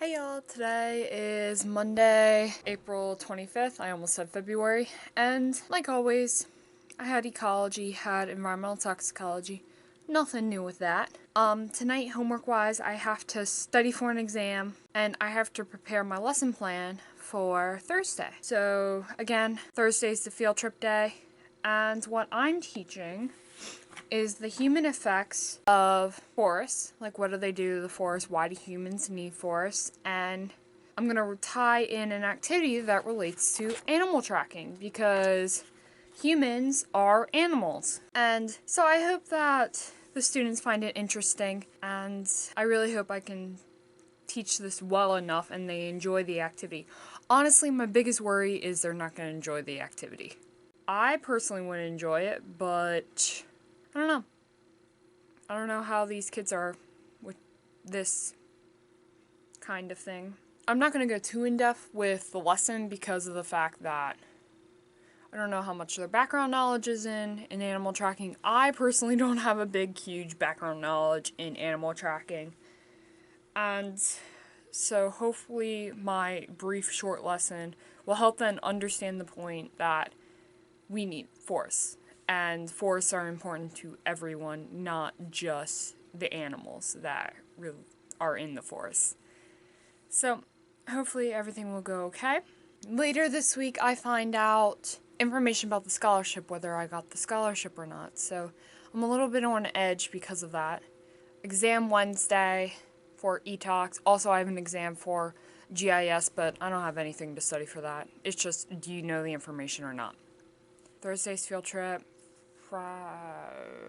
Hey y'all, today is Monday, April 25th. I almost said February. And like always, I had ecology, had environmental toxicology. Nothing new with that. Tonight, homework-wise, I have to study for an exam and I have to prepare my lesson plan for Thursday. So again, Thursday's the field trip day. And what I'm teaching is the human effects of forests. Like, what do they do to the forest? Why do humans need forests? And I'm going to tie in an activity that relates to animal tracking because humans are animals. And so I hope that the students find it interesting, and I really hope I can teach this well enough and they enjoy the activity. Honestly, my biggest worry is they're not going to enjoy the activity. I personally wouldn't enjoy it, but I don't know. I don't know how these kids are with this kind of thing. I'm not going to go too in-depth with the lesson because of the fact that I don't know how much their background knowledge is in animal tracking. I personally don't have a big, huge background knowledge in animal tracking. And so hopefully my brief, short lesson will help them understand the point that we need forests. And forests are important to everyone, not just the animals that are in the forest. So, hopefully everything will go okay. Later this week, I find out information about the scholarship, whether I got the scholarship or not. So, I'm a little bit on edge because of that. Exam Wednesday for e-talks. Also, I have an exam for GIS, but I don't have anything to study for that. It's just, do you know the information or not? Thursday's field trip.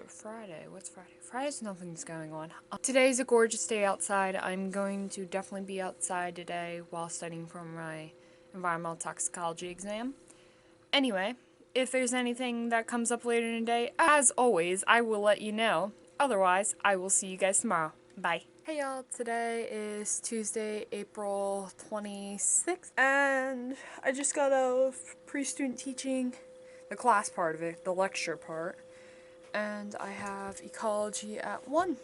Friday. What's Friday? Friday's nothing's going on. Today's a gorgeous day outside. I'm going to definitely be outside today while studying for my environmental toxicology exam. Anyway, if there's anything that comes up later in the day, as always, I will let you know. Otherwise, I will see you guys tomorrow. Bye. Hey y'all, today is Tuesday, April 26th, and I just got out of pre-student teaching, the class part of it, the lecture part, and I have ecology at 1.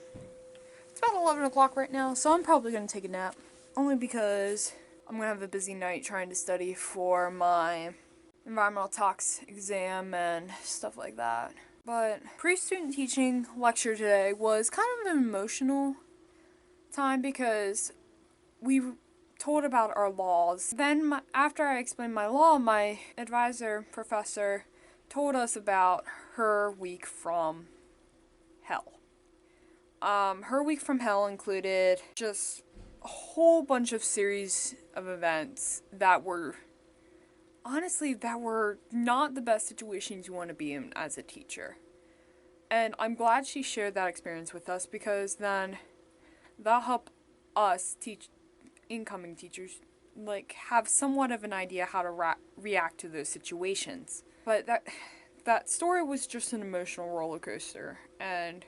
It's about 11 o'clock right now, so I'm probably going to take a nap, only because I'm going to have a busy night trying to study for my environmental tox exam and stuff like that. But pre-student teaching lecture today was kind of an emotional time because we told about our laws. Then after I explained my law, my advisor professor told us about her week from hell. Her week from hell included just a whole bunch of series of events that were not the best situations you want to be in as a teacher. And I'm glad she shared that experience with us because then that'll help us incoming teachers have somewhat of an idea how to react to those situations. But that story was just an emotional roller coaster, and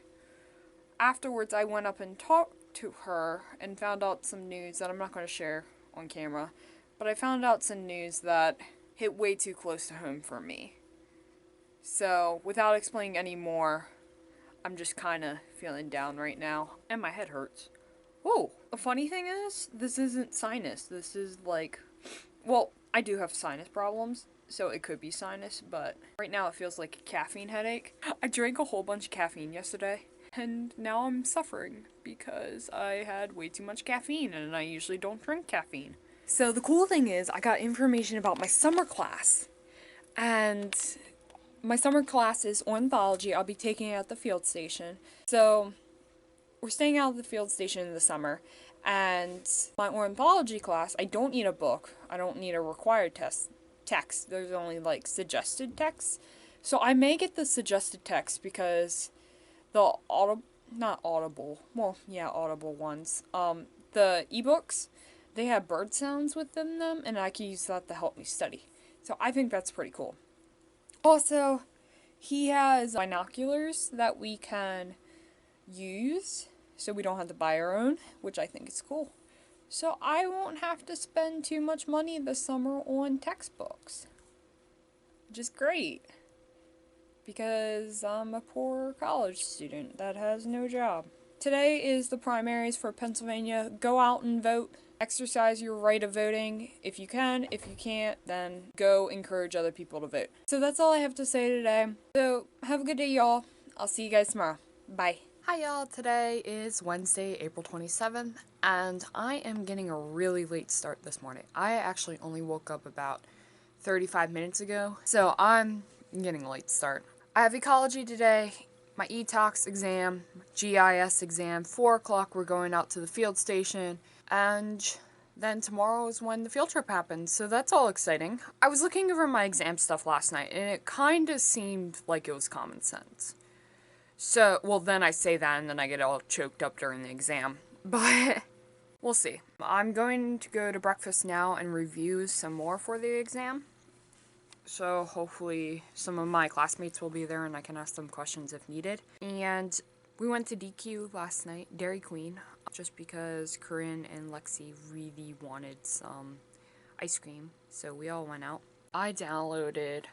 afterwards I went up and talked to her and found out some news that I'm not going to share on camera, but I found out some news that hit way too close to home for me. So, without explaining any more, I'm just kind of feeling down right now, and my head hurts. Whoa, the funny thing is, this isn't sinus. This is I do have sinus problems, so it could be sinus, but right now it feels like a caffeine headache. I drank a whole bunch of caffeine yesterday, and now I'm suffering because I had way too much caffeine, and I usually don't drink caffeine. So the cool thing is, I got information about my summer class, and my summer class is ornithology. I'll be taking it at the field station. So we're staying out of the field station in the summer, and my ornithology class, I don't need a book. I don't need a required text. There's only suggested text. So I may get the suggested text because the audible ones, the ebooks, they have bird sounds within them, and I can use that to help me study. So I think that's pretty cool. Also, he has binoculars that we can use, so we don't have to buy our own, which I think is cool. So I won't have to spend too much money this summer on textbooks, which is great, because I'm a poor college student that has no job. Today is the primaries for Pennsylvania. Go out and vote. Exercise your right of voting if you can. If you can't, then go encourage other people to vote. So that's all I have to say today. So have a good day, y'all. I'll see you guys tomorrow. Bye. Hi, y'all. Today is Wednesday, April 27th, and I am getting a really late start this morning. I actually only woke up about 35 minutes ago, so I'm getting a late start. I have ecology today, my ETOX exam, GIS exam, 4 o'clock we're going out to the field station, and then tomorrow is when the field trip happens, so that's all exciting. I was looking over my exam stuff last night, and it kind of seemed like it was common sense. So, well, then I say that, and then I get all choked up during the exam, but we'll see. I'm going to go to breakfast now and review some more for the exam. So hopefully some of my classmates will be there and I can ask them questions if needed. And we went to DQ last night, Dairy Queen, just because Corinne and Lexi really wanted some ice cream. So we all went out. I downloaded,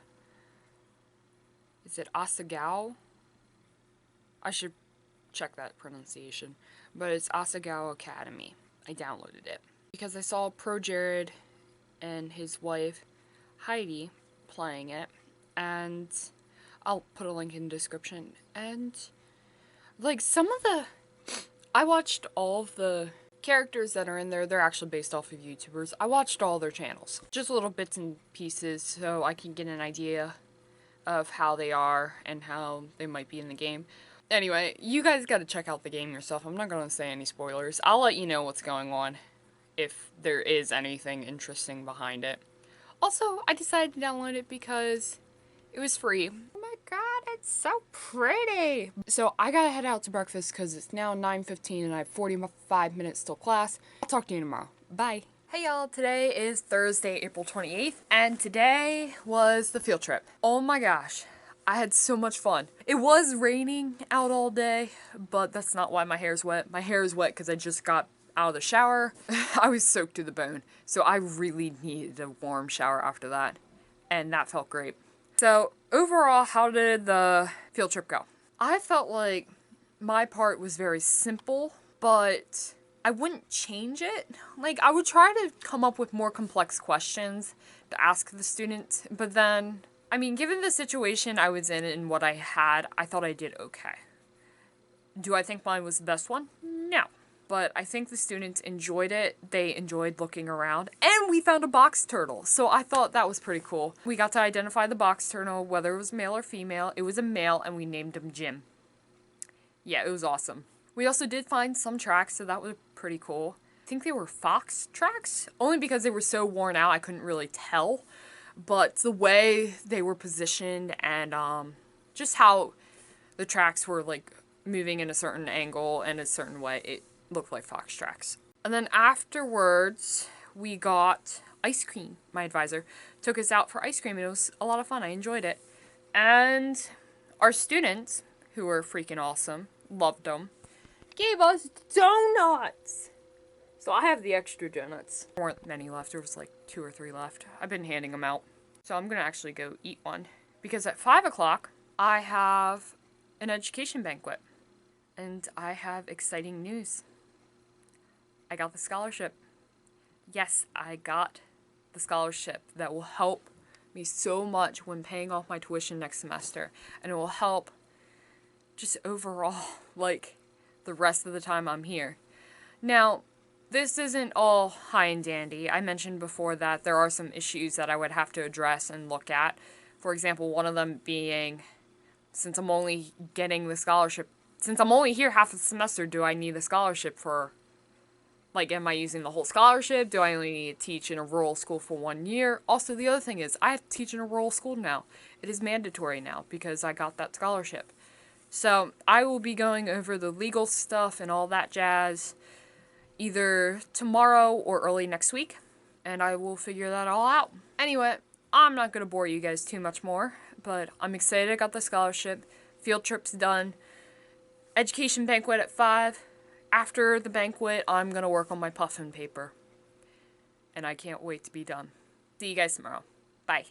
is it Asagao? I should check that pronunciation. But it's Asagao Academy. I downloaded it because I saw Pro Jared and his wife Heidi playing it, and I'll put a link in the description. And like I watched all of the characters that are in there. They're actually based off of YouTubers. I watched all their channels, just little bits and pieces, so I can get an idea of how they are and how they might be in the game. Anyway, you guys gotta check out the game yourself. I'm not gonna say any spoilers. I'll let you know what's going on if there is anything interesting behind it. Also, I decided to download it because it was free. Oh my god, it's so pretty! So I gotta head out to breakfast because it's now 9:15 and I have 45 minutes till class. I'll talk to you tomorrow. Bye. Hey y'all, today is Thursday, April 28th, and today was the field trip. Oh my gosh, I had so much fun. It was raining out all day, but that's not why my hair's wet. My hair is wet because I just got out of the shower. I was soaked to the bone, so I really needed a warm shower after that, and that felt great. So overall, how did the field trip go? I felt like my part was very simple, but I wouldn't change it. Like, I would try to come up with more complex questions to ask the students, but then, I mean, given the situation I was in and what I had, I thought I did okay. Do I think mine was the best one? No. But I think the students enjoyed it. They enjoyed looking around. And we found a box turtle. So I thought that was pretty cool. We got to identify the box turtle, whether it was male or female. It was a male, and we named him Jim. Yeah, it was awesome. We also did find some tracks, so that was pretty cool. I think they were fox tracks, only because they were so worn out I couldn't really tell. But the way they were positioned and just how the tracks were like moving in a certain angle and a certain way, it looked like fox tracks. And then afterwards, we got ice cream. My advisor took us out for ice cream, and it was a lot of fun. I enjoyed it. And our students, who were freaking awesome, loved them, gave us donuts. So I have the extra donuts. There weren't many left. There was like 2 or 3 left. I've been handing them out. So I'm going to actually go eat one. Because at 5 o'clock, I have an education banquet. And I have exciting news. I got the scholarship. Yes, I got the scholarship that will help me so much when paying off my tuition next semester. And it will help just overall, like, the rest of the time I'm here. Now, this isn't all high and dandy. I mentioned before that there are some issues that I would have to address and look at. For example, one of them being, since I'm only getting the scholarship, since I'm only here half the semester, do I need the scholarship for, like, am I using the whole scholarship? Do I only need to teach in a rural school for 1 year? Also, the other thing is, I have to teach in a rural school now. It is mandatory now because I got that scholarship. So, I will be going over the legal stuff and all that jazz either tomorrow or early next week, and I will figure that all out. Anyway, I'm not going to bore you guys too much more, but I'm excited I got the scholarship. Field trip's done. Education banquet at 5. After the banquet, I'm going to work on my puffin paper. And I can't wait to be done. See you guys tomorrow. Bye.